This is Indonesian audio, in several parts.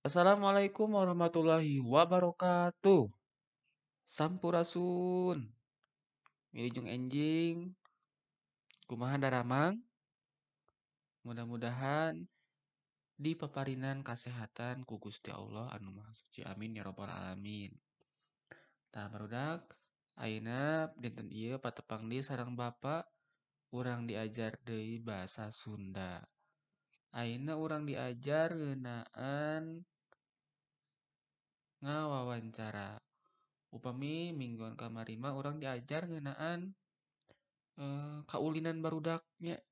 Assalamualaikum warahmatullahi wabarakatuh. Sampurasun. Wilujeng enjing. Kumaha daramang? Mudah-mudahan di paparinan kasehatan ku Gusti Allah anu Maha Suci. Amin ya rabbal alamin. Tah barudak ayeuna dinten ieu patepang di sareng Bapak urang diajar deui basa Sunda. Ayeuna urang diajar ngeunaan ngawawancara. Upami mingguan kamari mah urang diajar ngeunaan kaulinan barudaknya.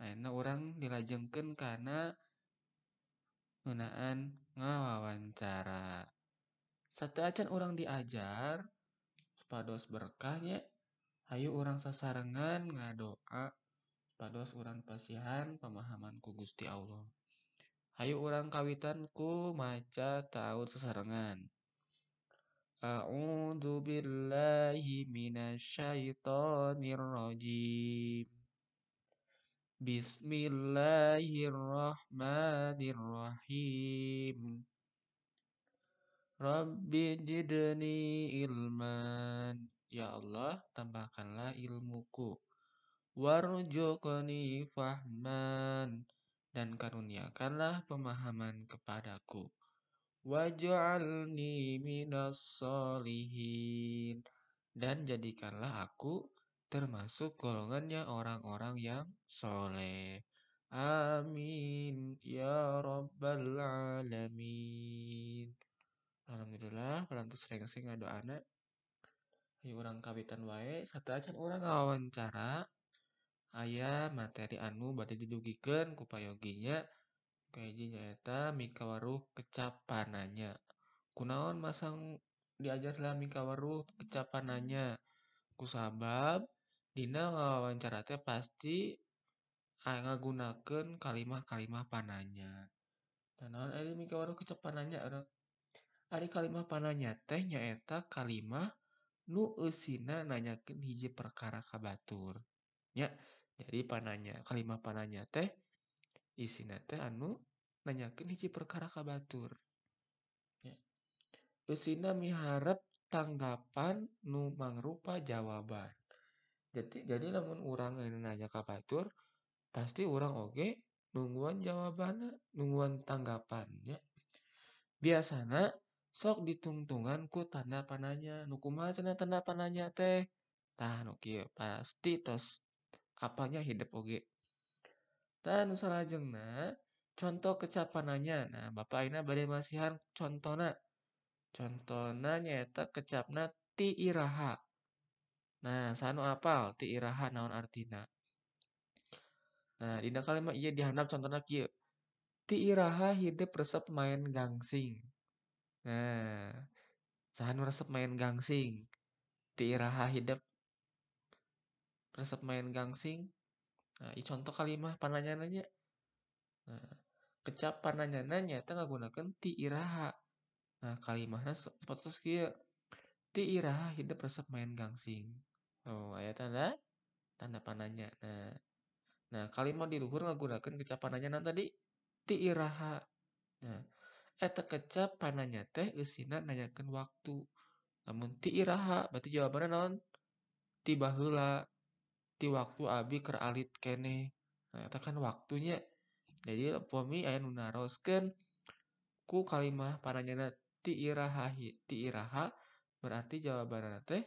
Ayeuna urang dilajengkeun kana ngeunaan ngawawancara. Sateu acan urang diajar supados berkahnya, hayu urang sasarengan ngadoa supados urang pasihan pamahaman ku Gusti Allah. Hayu urang kawitan ku maca taur sasarengan. A'udzu billahi minasy syaithanir rajim. Bismillahirrahmanirrahim. Rabbi jidni ilman. Ya Allah, tambahkanlah ilmuku. Warzuqni fahman. Dan karuniakanlah pemahaman kepadaku. Waj'alni minas solihin. Dan jadikanlah aku termasuk golongannya orang-orang yang soleh. Amin ya rabbal alamin. Alhamdulillah, parantos sering-sering ngadoana. Hayu urang kawitan wae, sateu acan urang ngawawancara aya materi anu bade didugikeun ku payoginya. Kahiji nyaeta mikawaruh kecapananya. Kunaon masang diajarlah mikawaruh kecapananya? Kusabab dina ngawawancara teh pasti ngagunakeun kalimah-kalimah pananya. Dan naon ari mikawaruh kecapananya? Ari kalimah pananya teh nyaeta kalimah nu eusina nanyakeun hiji perkara ka batur. Nya, jadi pananya, kalimah pananya teh isina teh anu nanyakeun hiji perkara ka batur. Nya, eusina miharep tanggapan nu mangrupa jawaban. Jadi lamun urang nanya ka batur, pasti urang oge nungguan jawabanna, nungguan tanggapannya. Biasana sok ditungtungan ku tanda pananya. Nu kumaha cenah tanda pananya teh? Tah nu kieu pasti tos apanya hidup oge. Tah nu salajengna contoh kecapananya. Nah, Bapak ayeuna bade masihan contona. Contona nyaeta kecapna ti iraha. Nah, sanu apal ti iraha naon artina? Nah, dina kalimat ieu dihandap contona kieu. Ti iraha hidup resep main gangsing. Nah, saha nu resep main gangsing? Ti iraha hidup resep main gangsing. Nah, i contoh kalimah pananyana nya. Nah, kecap pananyana nyaeta ngagunakeun ti iraha. Nah, kalimahna sapertos kieu. Ti iraha hidup resep main gangsing. Oh, aya tanda pananya. Nah, kalimat di luhur ngagunakeun kecap pananyana tadi ti iraha. Nah, eta kecap pananya teh eusina nanyakeun waktu. Namun ti iraha berarti jawabanna naon? Ti baheula. Ti waktu abi keur alit keneh. Nah, eta kan waktunya. Jadi upami aya nu naroskeun ku kalimah pananyana ti iraha berarti jawabanna teh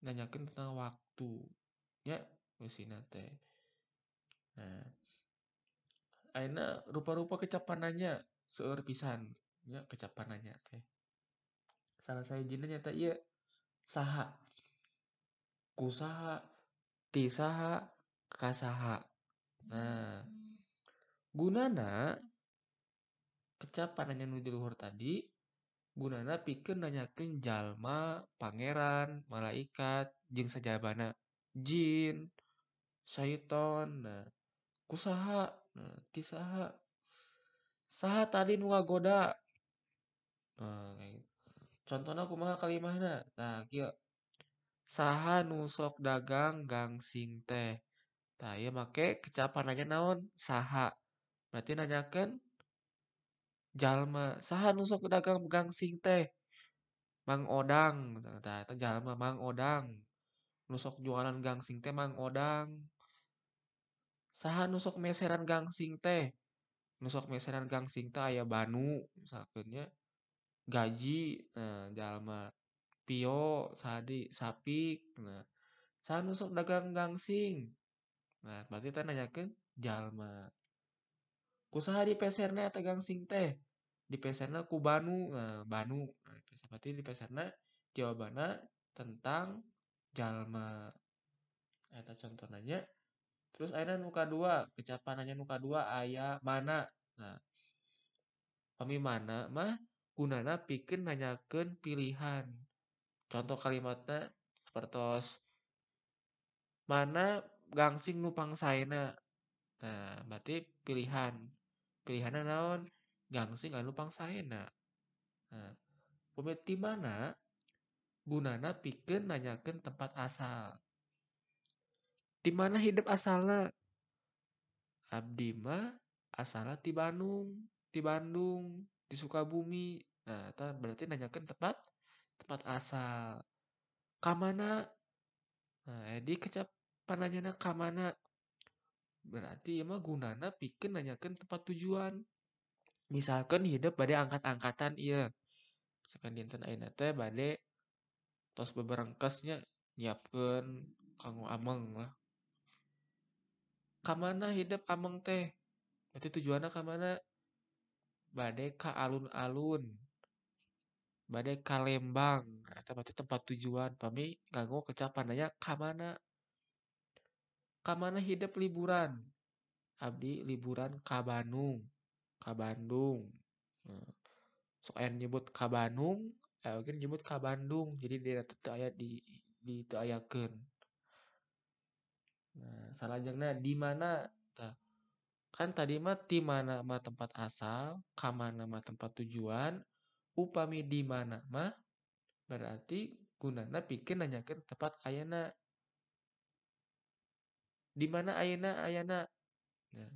nanyakeun tentang waktu. Nya eusina teh. Nah, ayeuna rupa-rupa kecapananya seueur pisan. Nya kecapananya teh. Salah sahijina nyata ieu saha. Kusaha, ti saha, kasaha. Nah, gunana kecapananya nu di luhur tadi gunana pikeun nanyakeun jalma, pangeran, malaikat jeung sajabana. Jin, syaiton. Nah, kusaha? Nah, ti saha? Saha tadi nu ngagoda? Nah, kayak gitu. Contohna kumaha kalimahna? Nah, kieu. Saha nu sok dagang gangsing teh? Tah ieu make kecapananya naon? Saha. Berarti nanyakeun jalma saha nu sok dagang gangsing teh Mang Odang tah eta jalma Mang Odang nu sok jualan gangsing teh Mang Odang saha nu sok meseran gangsing teh nu sok meseran gangsing teh aya Banu misalkeun nya Gaji jalma Pio Sadi Sapik nah saha nu sok dagang gangsing nah berarti teh nanyakeun jalma kusaha dipeserna eta gangsing teh dipeserna ku Banu Banu berarti dipeserna jawabanna tentang jalma eta contohna nya terus ayeuna nu kadua kecapananya nu kadua aya mana nah pami mana mah gunana pikeun nanyakeun pilihan contoh kalimatna sapertos mana gangsing nu pangsaena nah berarti pilihan pilihanna naon gangsing anu pangsaena nah pami ti mana gunana pikeun nanyakeun tempat asal di mana hidup asalna abdi mah asalna ti Bandung di Bandung di Sukabumi nah eta berarti nanyakeun tempat tempat asal ka mana nah di kecap pananyana ka mana berarti ieu mah gunana pikeun nanyakeun tempat tujuan misalkan hidup bade angkat-angkatan ieu misalkan dinten ayeuna teh bade tos beberengkes nya nyiapkeun kanggo ameng lah ka mana hidup ameng teh berarti tujuanna ka mana bade ka alun-alun bade ka Lembang nah eta berarti tempat tujuan pami nganggo kecapananya ka mana hidup liburan abdi liburan ka Bandung ka Bandung Nah, sok aya nyebut ka Bandung aya oge nyebut ka Bandung jadi daerah teu aya di teu ayakeun nah salajengna di mana tah kan tadi mah ti mana mah tempat asal ka mana mah tempat tujuan upami di mana mah berarti gunana pikeun nanyakeun tempat ayeuna di mana ayeuna ayana nah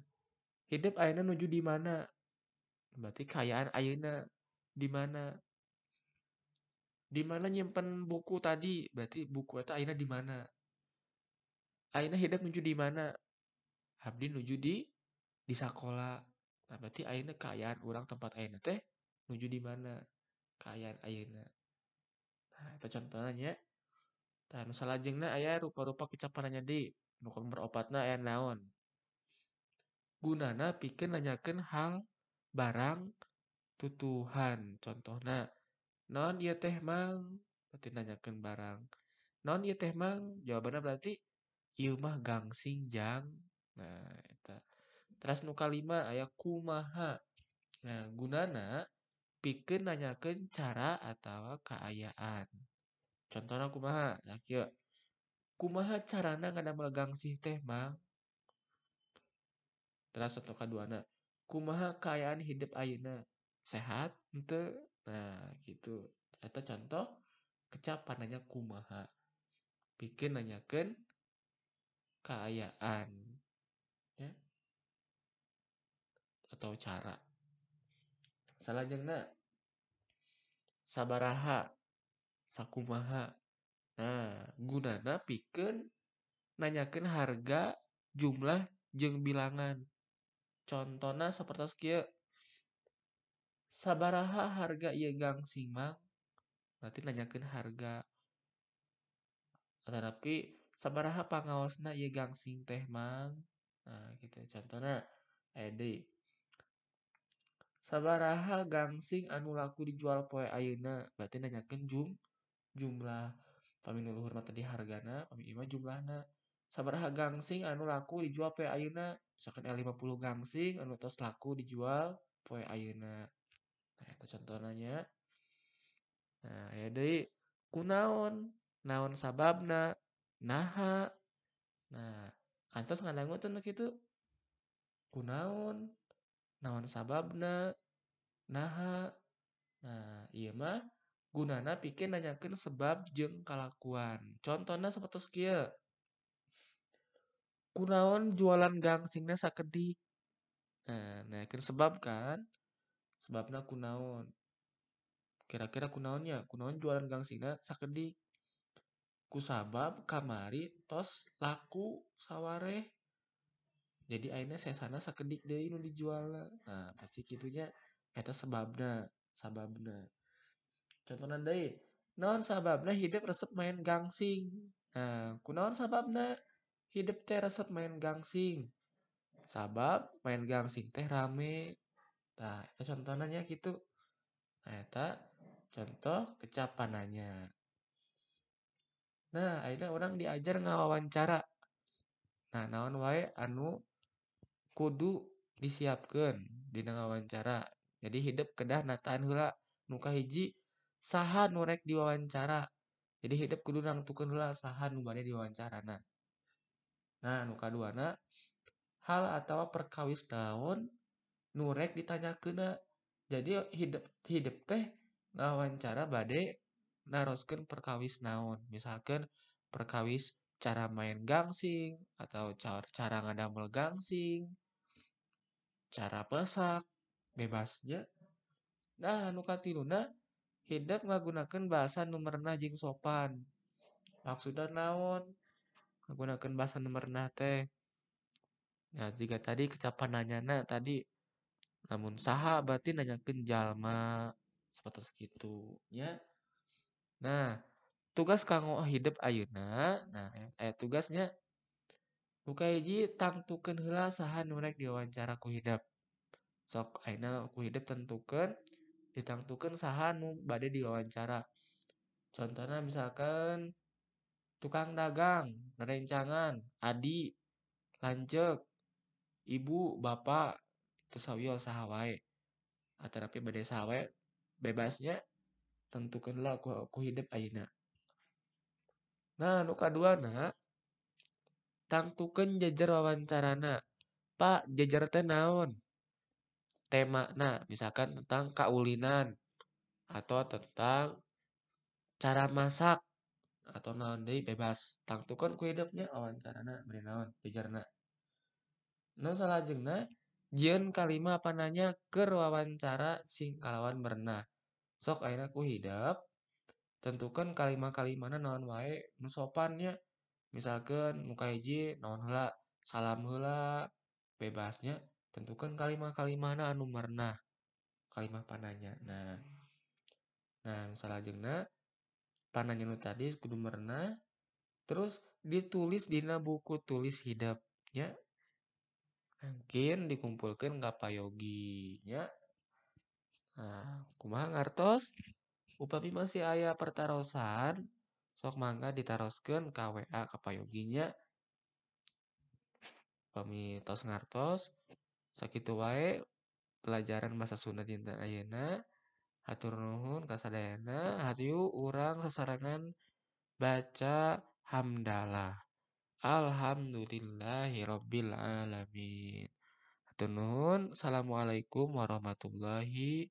hidup ayeuna nuju di mana berarti kaayaan ayeuna di mana di mana nyimpen buku tadi berarti buku eta ayeuna di mana ayeuna hidup nuju di mana abdi nuju di sakola nah berarti ayeuna kaayaan urang tempat ayeuna teh nuju di mana kaayaan ayeuna nah eta contohna nya tah nu salajengna aya rupa-rupa kecapannya di nu nomor 4 aya naon gunana pikeun nanyakeun hal barang tutuhan contohna naon ieu teh mang berarti nanyakeun barang naon ieu teh mang jawabanna berarti ieu mah gangsing jang nah eta teras nu kalima aya kumaha nah gunana pikeun nanyakeun cara atawa kaayaan contohna kumaha nah kieu kumaha carana ngadamel gangsih teh mang teras contoh kaduana kumaha kaayaan hidup ayeuna sehat henteu nah gitu eta contoh kecapananya kumaha pikeun nanyakeun kaayaan ya atau cara salajengna sabaraha sakumaha nah gunana pikeun nanyakeun harga jumlah jeung bilangan contona sapertos kieu sabaraha harga ieu gangsing mang berarti nanyakeun harga tetapi sabaraha pangaosna ieu gangsing teh mang nah gitu contohna aya deui sabaraha gangsing anu laku dijual poe ayeuna berarti nanyakeun jumlah pami nu luhur mah tadi hargana pami ieu mah jumlahna sabaraha gangsing anu laku dijual poe ayeuna misalkan aya 50 gangsing anu tos laku dijual poe ayeuna nah eta contohna nya nah aya deui kunaon naon sababna naha nah kantos ngadangukeun kitu kunaon naon sababna naha nah ieu mah gunana pikeun nanyakeun sebab jeung kalakuan contona sapertos kieu kunaon jualan gangsingna sakedik nah nanyakeun sebab kan Sebabna kunaon? Kira-kira kunaonnya? Kunaon jualan gangsingna sakedik. Kusabab kamari tos laku sawareh. Jadi akhirnya sesana sakedik deui nu dijualna. Nah, pasti kitunya eta sababna. Contohna deui, naon sababna hidup resep main gangsing? Nah, kunaon sababna hidup teh resep main gangsing? Sabab main gangsing teh rame. Nah, itu contohnya gitu. Nah, eta contoh kecapananya. Nah, akhirnya orang diajar ngawawancara. Nah, naon wae anu kudu disiapkeun dina ngawawancara. Jadi hidup kedah nataan heula nu kahiji saha nu rek diwawancara. Jadi hidup kudu nangtukeun heula saha nu bade diwancarana. Nah, nu kaduana hal atawa perkawis naon nu rek ditanyakeunna. Jadi hidup hidup teh ngawawancara bade naroskeun perkawis naon. Misalkan perkawis cara main gangsing atau cara ngadamel gangsing, cara masak, bebasnya. Nah, nu katiluna hidup ngagunakeun bahasa nu merenah jeung sopan. Maksudna naon? Ngagunakeun bahasa nu merenah teh. Ya, jika tadi kecapananyana tadi namun saha berarti nanyakeun jalma seperti itu nya. Nah, tugas kanggo hidup ayeuna, nah tugasnya nu kahiji tangtukeun heula saha nu rek diwawancara ku hidup. Sok ayeuna ku hidup tentukeun ditangtukeun saha nu bade diwawancara. Contohnya misalkan tukang dagang, rerencangan, adi, lanceuk, ibu, bapak, itu sawiyo saha wae. Atau tapi bade saha wae bebasnya tentukeunlah ku hidup ayeuna. Nah, nu kaduana tangtukeun jejer wawancarana. Pak, jejer teh naon? Temana, misalkan tentang kaulinan atau tentang cara masak atau naon deui bebas. Tangtukeun ku hidupnya wawancarana bari naon? Jejerna. Nu salajengna jieun kalima pananya keur wawancara sing kalawan berenah. Sok ayeuna ku hidup tentukan kalima-kalimana naon wae nu sopannya. Misalkan nu kahiji naon heula? Salam heula. Bebasnya tentukan kalima-kalimana anu merenah. Kalimah pananya. Nah, nu salajengna pananya nu tadi kudu merenah terus ditulis dina buku tulis hidup nya. Mungkin dikumpulkan kapayogi nya. Nah, kumaha ngartos? Upami masih aya pertarosan, sok mangga ditaroskeun ka WA kapayoginya. Upami tos ngartos, sakitu wae pelajaran bahasa Sunda dinten ayeuna. Hatur nuhun kasadayana, hayu urang sasarangan baca hamdalah. Alhamdulillahirabbil alamin. Hatur nuhun. Assalamualaikum warahmatullahi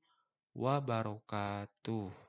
wabarakatuh.